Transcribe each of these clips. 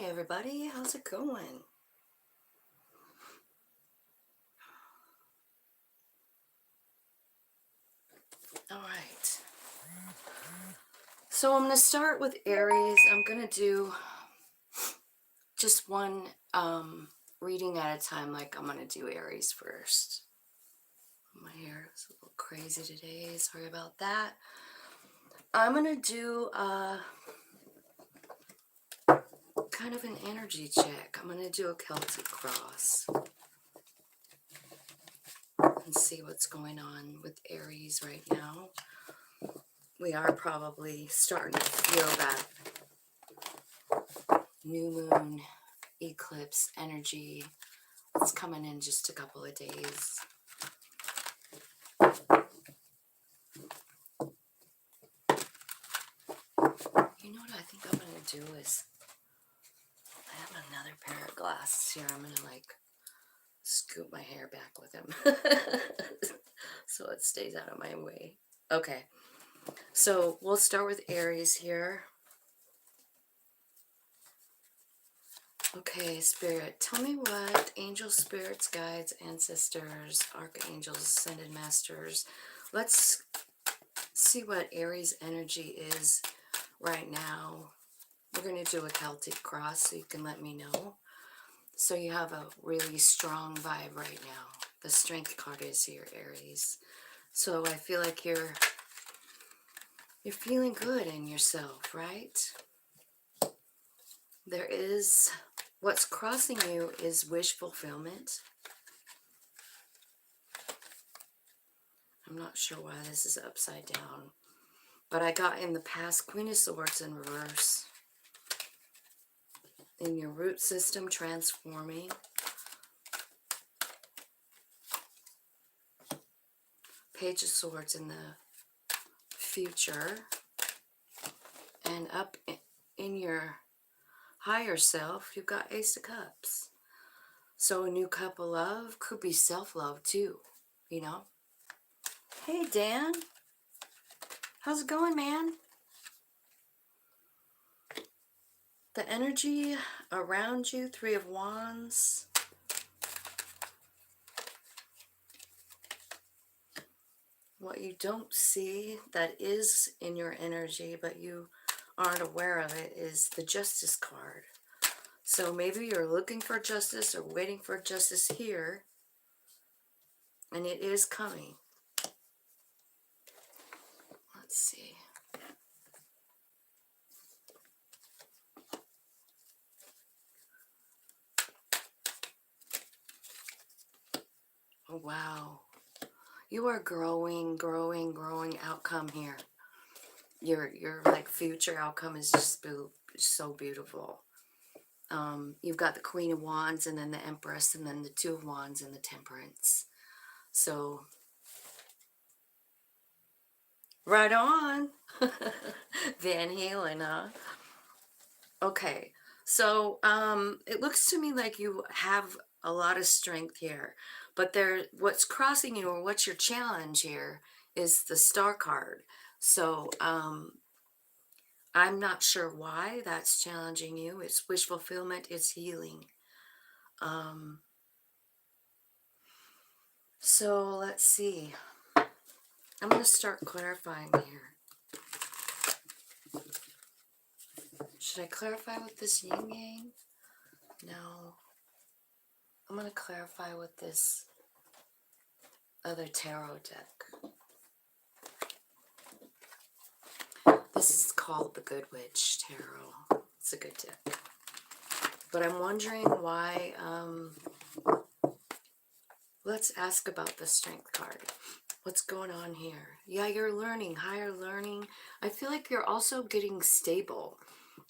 everybody, how's it going? All right. So I'm going to start with Aries. I'm going to do just one reading at a time, like I'm going to do Aries first. My hair is a little crazy today. Sorry about that. I'm going to do kind of an energy check. I'm going to do a Celtic cross and see what's going on with Aries right now. We are probably starting to feel that new moon eclipse energy. It's coming in just a couple of days. You know what I think I'm going to do is, I have another pair of glasses here. I'm going to like scoop my hair back with them so it stays out of my way. Okay, so we'll start with Aries here. Okay, Spirit, tell me what angels, spirits, guides, ancestors, archangels, ascended masters. Let's see what Aries energy is right now. We're going to do a Celtic cross so you can let me know. So you have a really strong vibe right now. The strength card is here, Aries. So I feel like you're feeling good in yourself, right? There is, what's crossing you is wish fulfillment. I'm not sure why this is upside down, but I got in the past Queen of Swords in reverse. In your root system transforming. Page of Swords in the future. And up in your higher self, you've got Ace of Cups. So a new cup of love could be self-love too, you know? Hey, Dan. How's it going, man? The energy around you, Three of Wands. What you don't see that is in your energy, but you aren't aware of it, is the Justice card. So maybe you're looking for justice or waiting for justice here, and it is coming. Let's see. Oh, wow. You are growing outcome here. Your like future outcome is just so beautiful. You've got the Queen of Wands and then the Empress and then the Two of Wands and the Temperance. So, right on. Van Halen, huh? Okay. So, it looks to me like you have a lot of strength here, but what's crossing you or what's your challenge here is the Star card. So, I'm not sure why that's challenging you. It's wish fulfillment, it's healing. So let's see. I'm going to start clarifying here. Should I clarify with this yin yang? No. I'm going to clarify with this other tarot deck. This is called the Good Witch Tarot. It's a good deck. But I'm wondering why, let's ask about the Strength card. What's going on here? Yeah, you're learning, higher learning. I feel like you're also getting stable.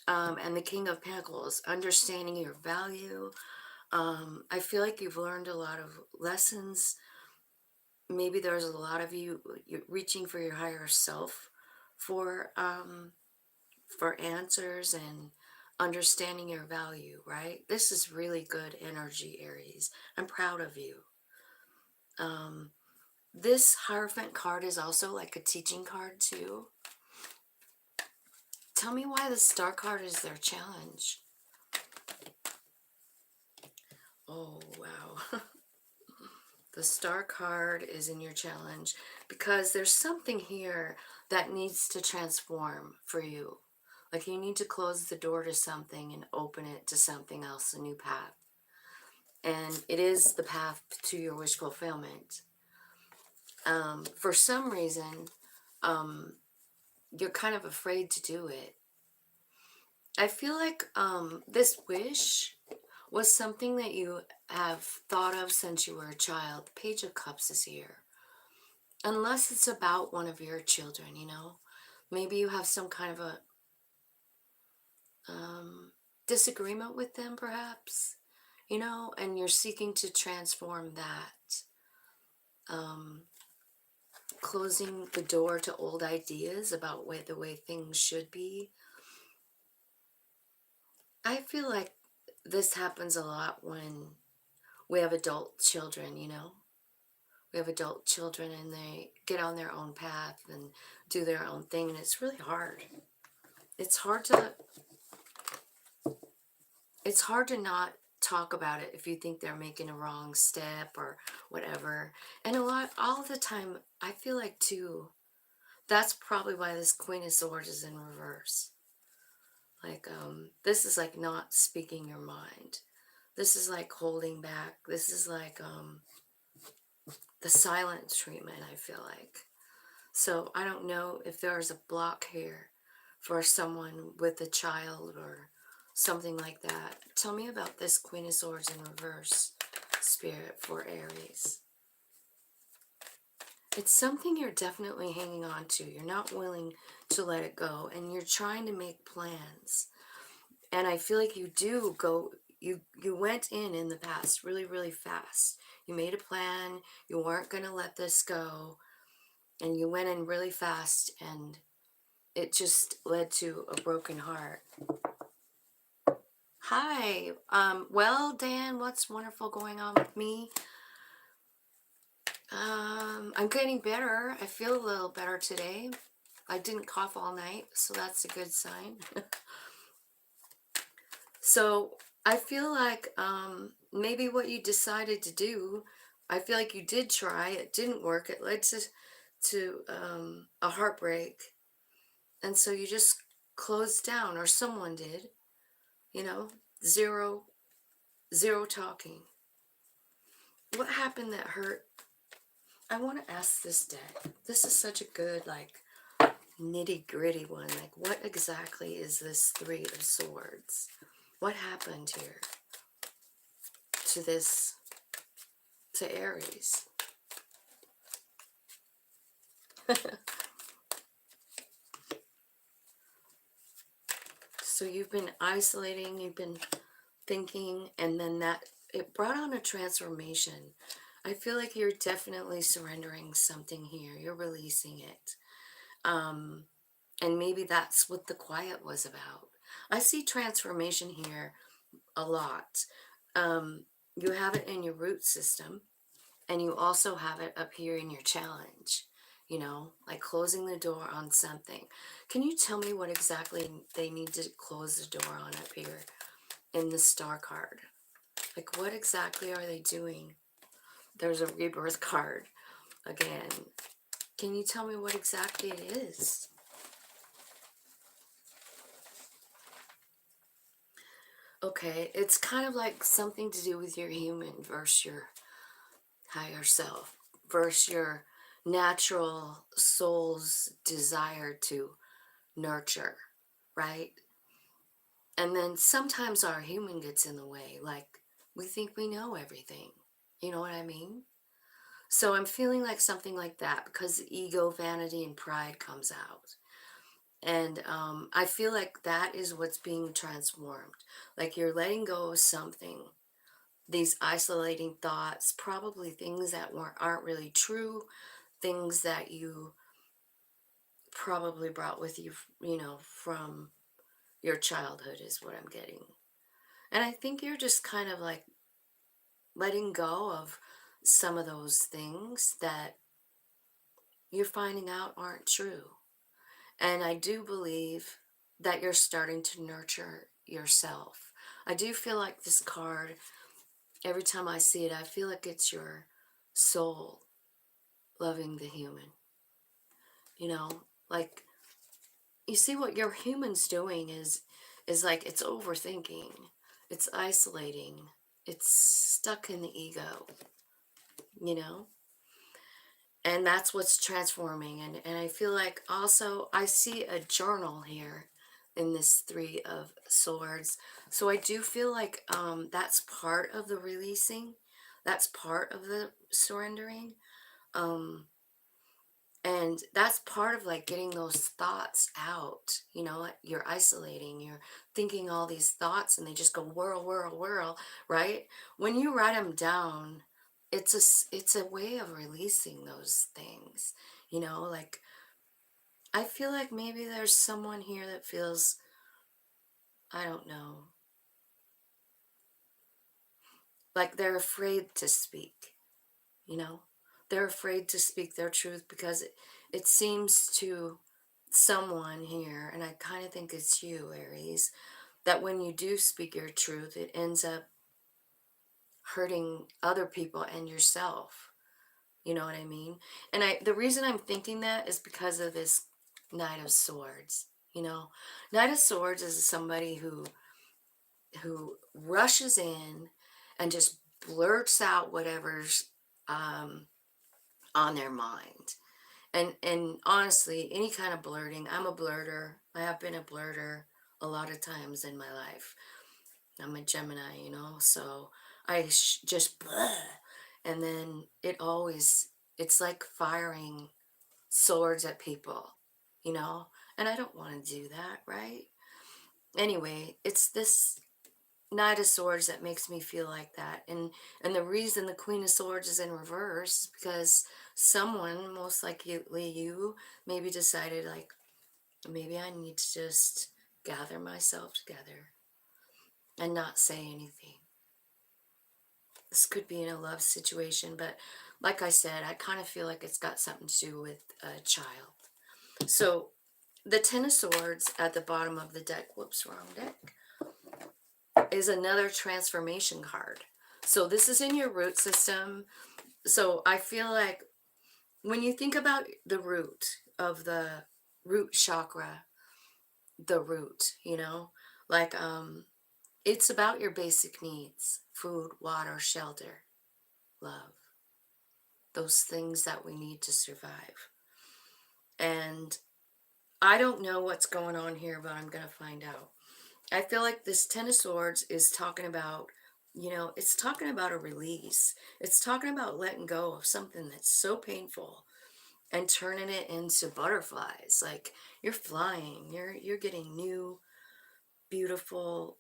And the King of Pentacles, understanding your value. I feel like you've learned a lot of lessons. Maybe there's a lot of you're reaching for your higher self for answers and understanding your value, right? This is really good energy, Aries. I'm proud of you. This Hierophant card is also like a teaching card too. Tell me why the Star card is their challenge. Oh, wow. The Star card is in your challenge because there's something here that needs to transform for you. Like you need to close the door to something and open it to something else, a new path. And it is the path to your wish fulfillment. For some reason, um, you're kind of afraid to do it. I feel like this wish was something that you have thought of since you were a child. The Page of Cups is here. Unless it's about one of your children, you know. Maybe you have some kind of a disagreement with them, perhaps, you know, and you're seeking to transform that. Um, Closing the door to old ideas about the way things should be. I feel like this happens a lot when we have adult children, you know. We have adult children and they get on their own path and do their own thing, and it's really hard. It's hard to it's hard to not talk about it if you think they're making a wrong step or whatever. And all the time, I feel like too, that's probably why this Queen of Swords is in reverse. Like, this is like not speaking your mind. This is like holding back. This is like, the silent treatment, I feel like. So I don't know if there's a block here for someone with a child or something like that. Tell me about this Queen of Swords in reverse, Spirit, for Aries. It's something you're definitely hanging on to. You're not willing to let it go, and you're trying to make plans. And I feel like you went in the past really, really fast. You made a plan. You weren't going to let this go, and you went in really fast, and it just led to a broken heart. Hi. Well, Dan, what's wonderful going on with me? I'm getting better. I feel a little better today. I didn't cough all night, so that's a good sign. So I feel like maybe what you decided to do, I feel like you did try. It didn't work. It led to a heartbreak, and so you just closed down, or someone did. You know, zero zero talking. What happened that hurt? I want to ask this deck. This is such a good, like, nitty gritty one. Like, what exactly is this Three of Swords? What happened here to this, to Aries? So you've been isolating, you've been thinking, and then it brought on a transformation. I feel like you're definitely surrendering something here. You're releasing it. And maybe that's what the quiet was about. I see transformation here a lot. You have it in your root system, and you also have it up here in your challenge, you know, like closing the door on something. Can you tell me what exactly they need to close the door on up here in the Star card? Like, what exactly are they doing? There's a rebirth card again. Can you tell me what exactly it is? Okay, it's kind of like something to do with your human versus your higher self, versus your natural soul's desire to nurture, right? And then sometimes our human gets in the way, like we think we know everything. You know what I mean? So I'm feeling like something like that because ego, vanity, and pride comes out. And I feel like that is what's being transformed. Like you're letting go of something, these isolating thoughts, probably things that aren't really true, things that you probably brought with you, you know, from your childhood is what I'm getting. And I think you're just kind of like letting go of some of those things that you're finding out aren't true. And I do believe that you're starting to nurture yourself. I do feel like this card Every time I see it, I feel like it's your soul loving the human. You know, like, you see what your human's doing is like it's overthinking, it's isolating, it's stuck in the ego, you know? And that's what's transforming. And I feel like also I see a journal here in this Three of Swords. So I do feel like that's part of the releasing. That's part of the surrendering. Um, and that's part of like getting those thoughts out. You know, like, you're isolating, you're thinking all these thoughts and they just go whirl, whirl, whirl, right? When you write them down, it's a way of releasing those things. You know, like I feel like maybe there's someone here that feels, I don't know, like they're afraid to speak, you know? They're afraid to speak their truth because it seems to someone here, and I kind of think it's you, Aries, that when you do speak your truth, it ends up hurting other people and yourself. You know what I mean? And the reason I'm thinking that is because of this Knight of Swords. You know, Knight of Swords is somebody who rushes in and just blurts out whatever's um, on their mind. And honestly, any kind of blurting, I'm a blurter. I have been a blurter a lot of times in my life. I'm a Gemini, you know, so I just blah, and then it's like firing swords at people, you know, and I don't want to do that, right? Anyway, it's this Knight of Swords that makes me feel like that. And the reason the Queen of Swords is in reverse is because someone, most likely you, maybe decided like, maybe I need to just gather myself together and not say anything. This could be in a love situation, but like I said, I kind of feel like it's got something to do with a child. So the Ten of Swords at the bottom of the deck, whoops, wrong deck, is another transformation card. So this is in your root system. So I feel like when you think about the root of the root chakra, the root, you know, like it's about your basic needs: food, water, shelter, love, those things that we need to survive. And I don't know what's going on here, but I'm going to find out. I feel like this Ten of Swords is talking about, you know, it's talking about a release. It's talking about letting go of something that's so painful and turning it into butterflies. Like you're flying, you're getting new, beautiful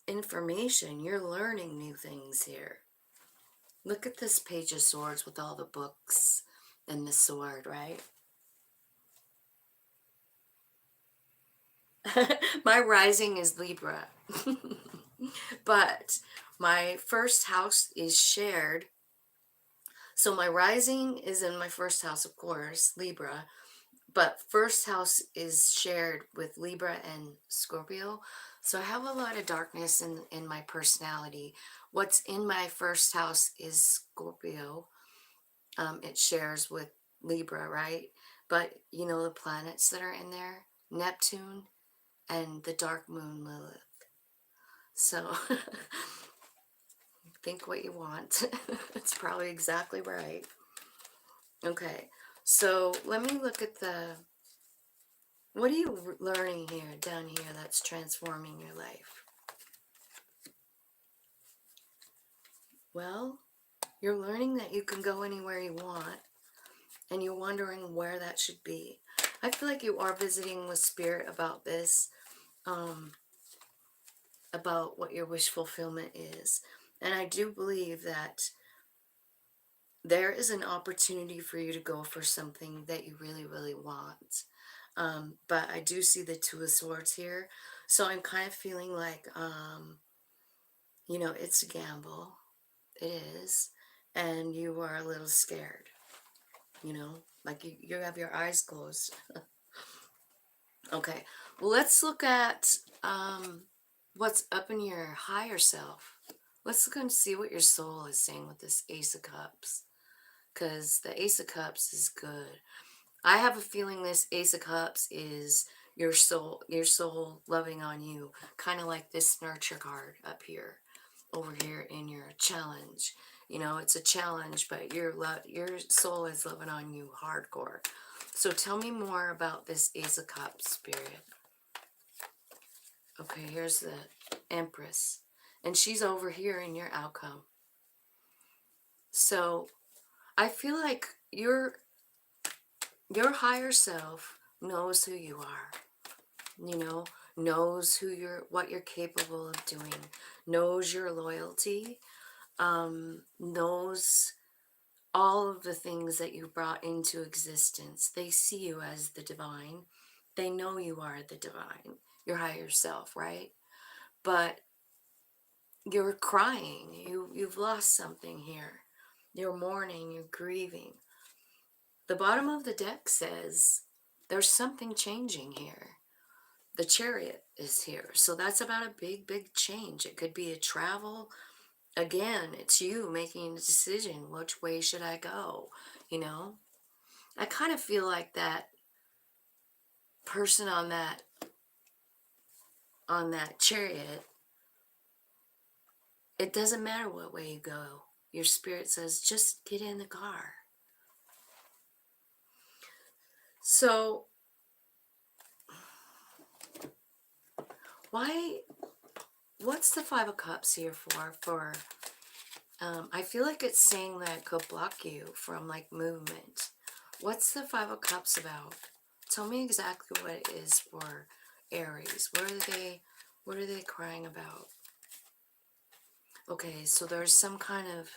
information. You're learning new things here. Look at this Page of Swords with all the books and the sword, right? My rising is Libra. But my first house is shared. So my rising is in my first house, of course, Libra. But first house is shared with Libra and Scorpio. So I have a lot of darkness in my personality. What's in my first house is Scorpio. It shares with Libra, right? But you know the planets that are in there? Neptune and the dark moon Lilith. So think what you want. It's probably exactly right. Okay, so let me look at what are you learning here, down here, that's transforming your life? Well, you're learning that you can go anywhere you want, and you're wondering where that should be. I feel like you are visiting with spirit about this, about what your wish fulfillment is. And I do believe that there is an opportunity for you to go for something that you really, really want. But I do see the Two of Swords here. So I'm kind of feeling like, you know, it's a gamble. It is. And you are a little scared, you know, like you have your eyes closed. Okay. Well, let's look at what's up in your higher self. Let's look and see what your soul is saying with this Ace of Cups. Because the Ace of Cups is good. I have a feeling this Ace of Cups is your soul loving on you. Kind of like this nurture card up here, over here in your challenge. You know, it's a challenge, but your soul is loving on you hardcore. So tell me more about this Ace of Cups, Spirit. Okay, here's the Empress. And she's over here in your outcome. So I feel like your higher self knows who you are, you know, knows what you're capable of doing, knows your loyalty, knows all of the things that you brought into existence. They see you as the divine. They know you are the divine, your higher self, right? But you're crying. You've lost something here. You're mourning, you're grieving. The bottom of the deck says there's something changing here. The Chariot is here. So that's about a big, big change. It could be a travel. Again, it's you making a decision. Which way should I go? You know? I kind of feel like that person on that chariot, it doesn't matter what way you go. Your spirit says, just get in the car. So, what's the Five of Cups here for? I feel like it's saying that it could block you from like movement. What's the Five of Cups about? Tell me exactly what it is for Aries. What are they crying about? Okay, so there's some kind of,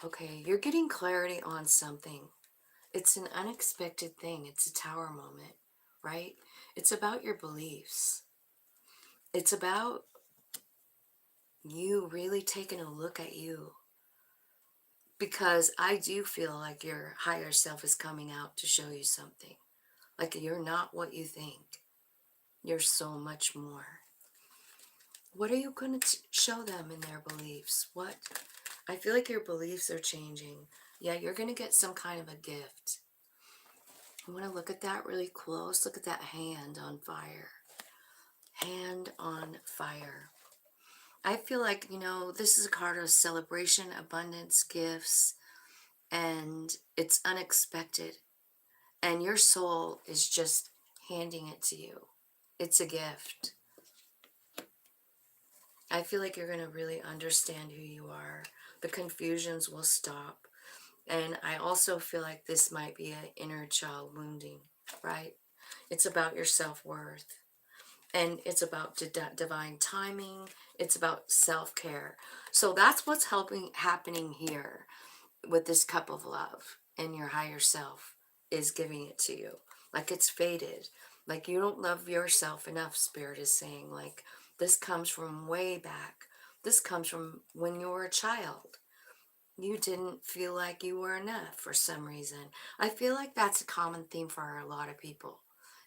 okay, you're getting clarity on something. It's an unexpected thing. It's a tower moment, right? It's about your beliefs. It's about you really taking a look at you. Because I do feel like your higher self is coming out to show you something. Like you're not what you think. You're so much more. What are you going to show them in their beliefs? What? I feel like your beliefs are changing. Yeah, you're going to get some kind of a gift. I want to look at that really close. Look at that hand on fire. Hand on fire. I feel like, you know, this is a card of celebration, abundance, gifts, and it's unexpected. And your soul is just handing it to you. It's a gift. I feel like you're going to really understand who you are. The confusions will stop. And I also feel like this might be an inner child wounding, right? It's about your self-worth. And it's about divine timing. It's about self-care. So that's what's happening here with this cup of love. And your higher self is giving it to you. Like it's faded. Like you don't love yourself enough, Spirit is saying. Like this comes from way back. This comes from when you were a child. You didn't feel like you were enough for some reason. I feel like that's a common theme for a lot of people.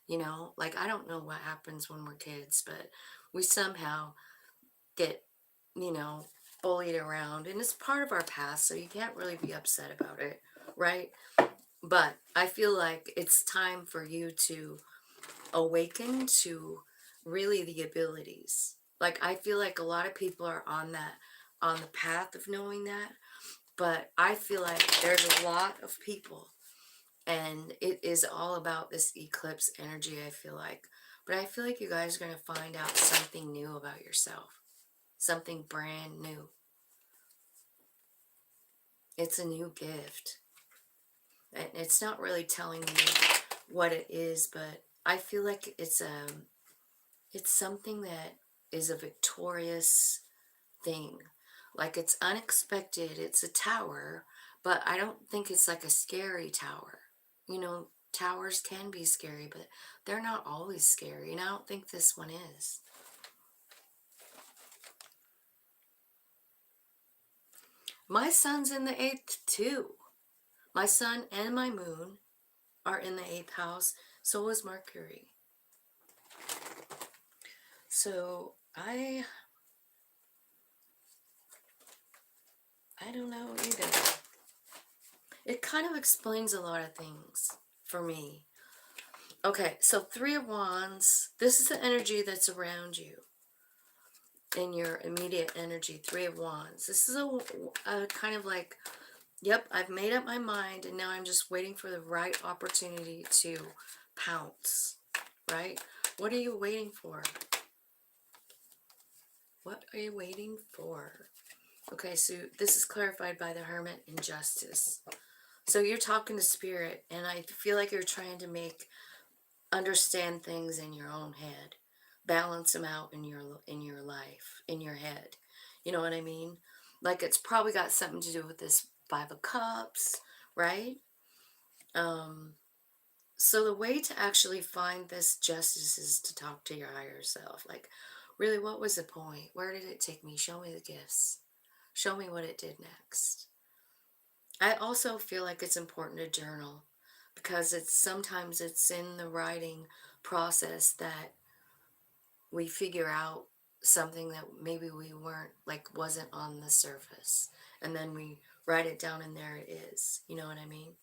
You know, like I don't know what happens when we're kids, but we somehow get, you know, bullied around. And it's part of our past, so you can't really be upset about it, right? But I feel like it's time for you to awaken to really the abilities. Like I feel like a lot of people are on the path of knowing that, but I feel like there's a lot of people and it is all about this eclipse energy, I feel like. But I feel like you guys are going to find out something new about yourself. Something brand new. It's a new gift. And it's not really telling me what it is, but I feel like it's something that is a victorious thing. Like it's unexpected. It's a tower, but I don't think it's like a scary tower. You know, towers can be scary, but they're not always scary. And I don't think this one is. My sun's in the 8th too. My sun and my moon are in the 8th house. So is Mercury. So I don't know either. It kind of explains a lot of things for me. Okay, so Three of Wands. This is the energy that's around you in your immediate energy. Three of Wands. This is a kind of like, yep, I've made up my mind and now I'm just waiting for the right opportunity to pounce, right? What are you waiting for? What are you waiting for? Okay, so this is clarified by the Hermit in Justice. So you're talking to Spirit, and I feel like you're trying to understand things in your own head, balance them out in your life, in your head. You know what I mean? Like it's probably got something to do with this Five of Cups, right? Um, so the way to actually find this justice is to talk to your higher self. Like, really, what was the point? Where did it take me? Show me the gifts. Show me what it did next. I also feel like it's important to journal because sometimes it's in the writing process that we figure out something that maybe we weren't, like, wasn't on the surface, and then we write it down and there it is. You know what I mean?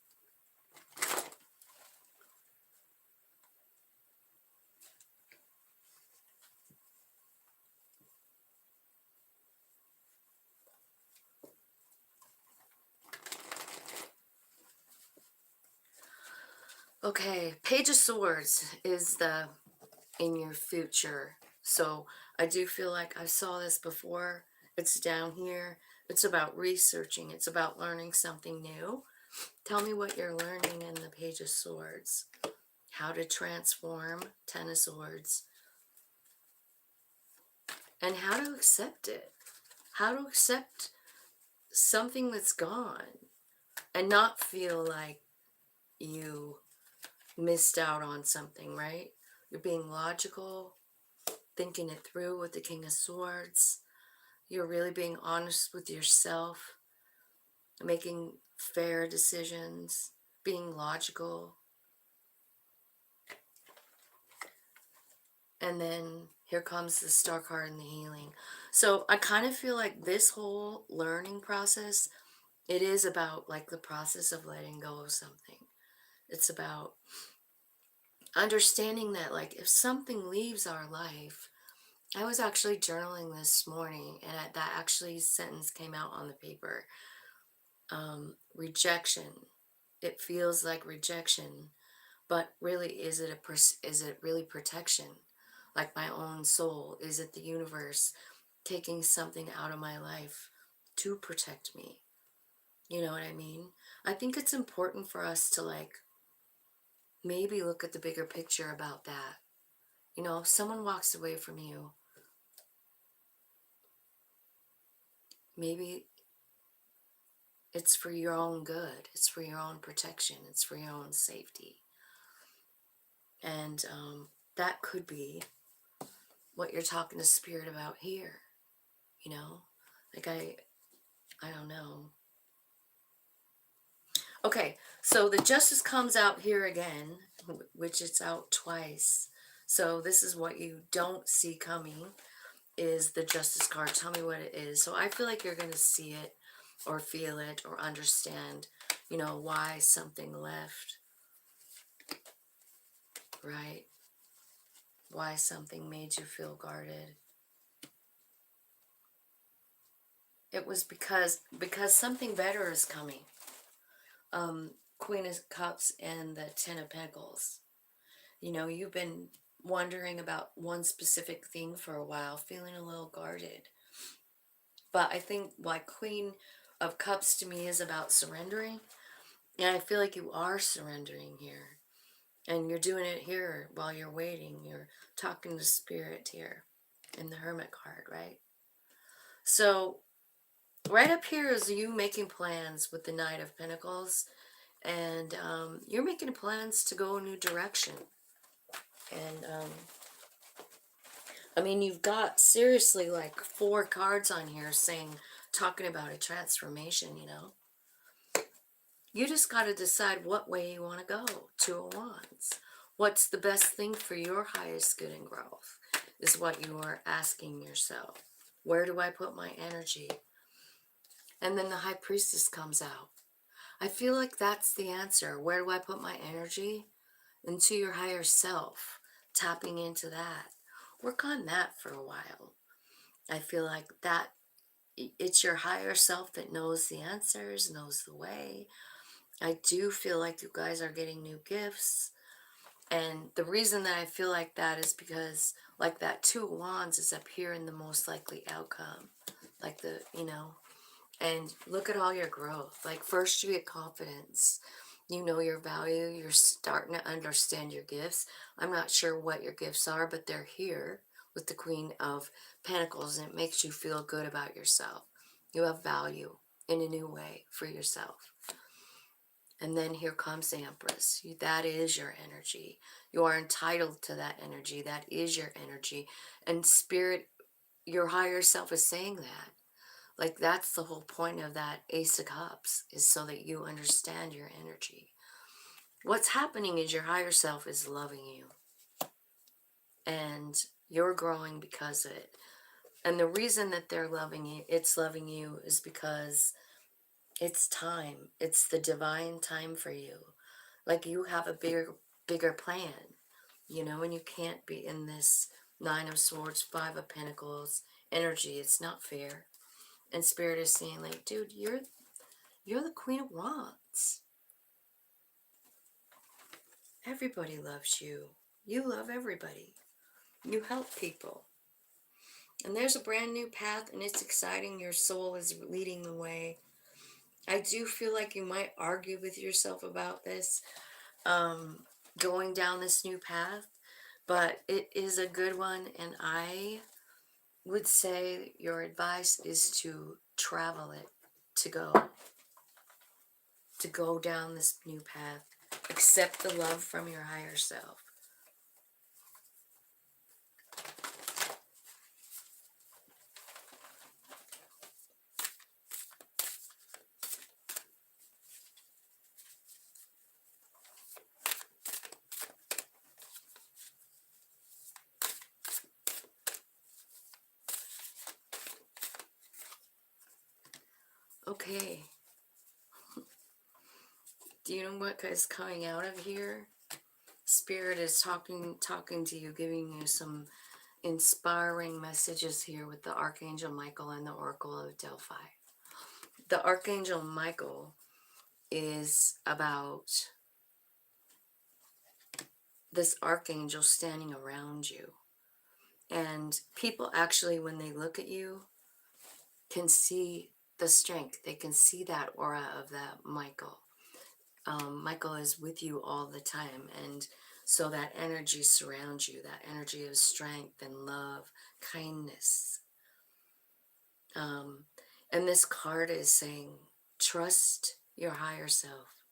Okay, Page of Swords is the in your future. So I do feel like I saw this before. It's down here. It's about researching. It's about learning something new. Tell me what you're learning in the Page of Swords. How to transform, Ten of Swords, and how to accept it. How to accept something that's gone and not feel like you missed out on something, right? You're being logical, thinking it through with the King of Swords. You're really being honest with yourself, making fair decisions, being logical. And then here comes the Star card and the healing. So I kind of feel like this whole learning process, it is about like the process of letting go of something. It's about understanding that, like, if something leaves our life, I was actually journaling this morning, and that actually sentence came out on the paper. Rejection. It feels like rejection, but really, is it really protection? Like my own soul? Is it the universe taking something out of my life to protect me? You know what I mean? I think it's important for us to, like, maybe look at the bigger picture about that. You know, if someone walks away from you, maybe it's for your own good, it's for your own protection, it's for your own safety. And that could be what you're talking to Spirit about here, you know? Like, I don't know. Okay, so the Justice comes out here again, which it's out twice. So this is what you don't see coming, is the Justice card. Tell me what it is. So I feel like you're going to see it or feel it or understand, you know, why something left, right? Why something made you feel guarded. It was because something better is coming. Queen of Cups and the Ten of Pentacles. You know, you've been wondering about one specific thing for a while, feeling a little guarded. But I think, like, Queen of Cups to me is about surrendering. And I feel like you are surrendering here. And you're doing it here while you're waiting. You're talking to Spirit here in the Hermit card, right? So right up here is you making plans with the Knight of Pentacles. And you're making plans to go a new direction. And I mean, you've got seriously like 4 cards on here saying, talking about a transformation, you know. You just got to decide what way you want to go. Two of Wands. What's the best thing for your highest good and growth is what you are asking yourself. Where do I put my energy? And then the High Priestess comes out. I feel like that's the answer. Where do I put my energy? Into your higher self, tapping into that. Work on that for a while. I feel like that it's your higher self that knows the answers, knows the way. I do feel like you guys are getting new gifts. And the reason that I feel like that is because, like, that Two of Wands is up here in the most likely outcome. Like, and look at all your growth. Like, first you get confidence. You know your value. You're starting to understand your gifts. I'm not sure what your gifts are, but they're here with the Queen of Pentacles, and it makes you feel good about yourself. You have value in a new way for yourself. And then here comes the Empress. That is your energy. You are entitled to that energy. That is your energy. And Spirit, your higher self is saying that. Like, that's the whole point of that Ace of Cups, is so that you understand your energy. What's happening is your higher self is loving you. And you're growing because of it. And the reason that they're loving you, it's loving you, is because it's time. It's the divine time for you. Like, you have a bigger plan, and you can't be in this Nine of Swords, Five of Pentacles energy. It's not fair. And Spirit is saying, like, dude, you're the Queen of Wands. Everybody loves you. You love everybody. You help people. And there's a brand new path, and it's exciting. Your soul is leading the way. I do feel like you might argue with yourself about this, going down this new path, but it is a good one, and I would say your advice is to travel it, to go down this new path. Accept the love from your higher self. Okay. Do you know what is coming out of here? Spirit is talking to you, giving you some inspiring messages here with the Archangel Michael and the Oracle of Delphi. The Archangel Michael is about this archangel standing around you. And people actually, when they look at you, can see the strength. They can see that aura of that Michael. Michael is with you all the time. And so that energy surrounds you, that energy of strength and love, kindness. And this card is saying, trust your higher self.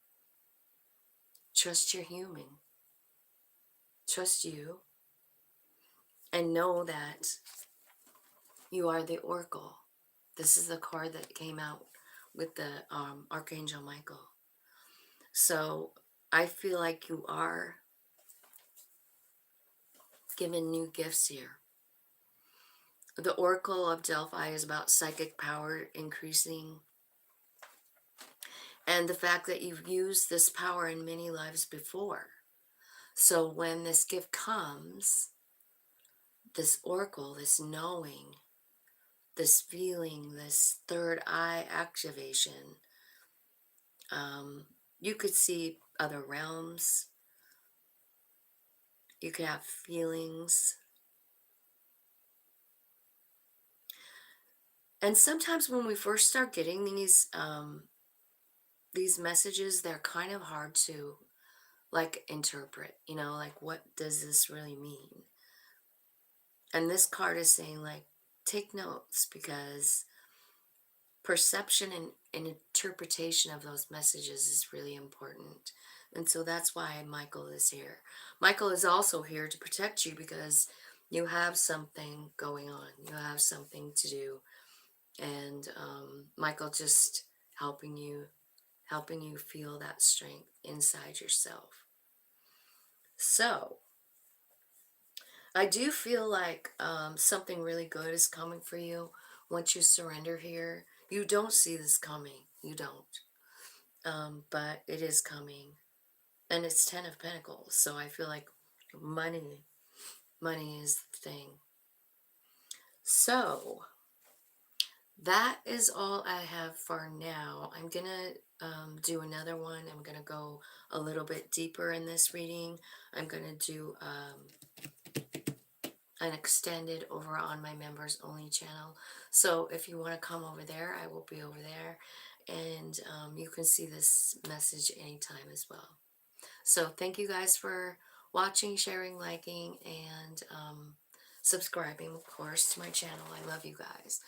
Trust your human. Trust you. And know that you are the Oracle. This is the card that came out with the Archangel Michael. So I feel like you are given new gifts here. The Oracle of Delphi is about psychic power increasing, and the fact that you've used this power in many lives before. So when this gift comes, this oracle, this knowing, this feeling, this third eye activation, you could see other realms. You could have feelings. And sometimes when we first start getting these messages, they're kind of hard to, like, interpret, like, what does this really mean? And this card is saying, like, take notes, because perception and interpretation of those messages is really important. And so that's why Michael is here. Michael is also here to protect you, because you have something going on. You have something to do. And Michael just helping you feel that strength inside yourself. So I do feel like something really good is coming for you once you surrender here. You don't see this coming. You don't. But it is coming. And it's 10 of Pentacles. So I feel like money, money is the thing. So that is all I have for now. I'm going to do another one. I'm going to go a little bit deeper in this reading. I'm going to do an extended over on my members only channel. So if you want to come over there, I will be over there. And you can see this message anytime as well. So thank you guys for watching, sharing, liking, and subscribing, of course, to my channel. I love you guys.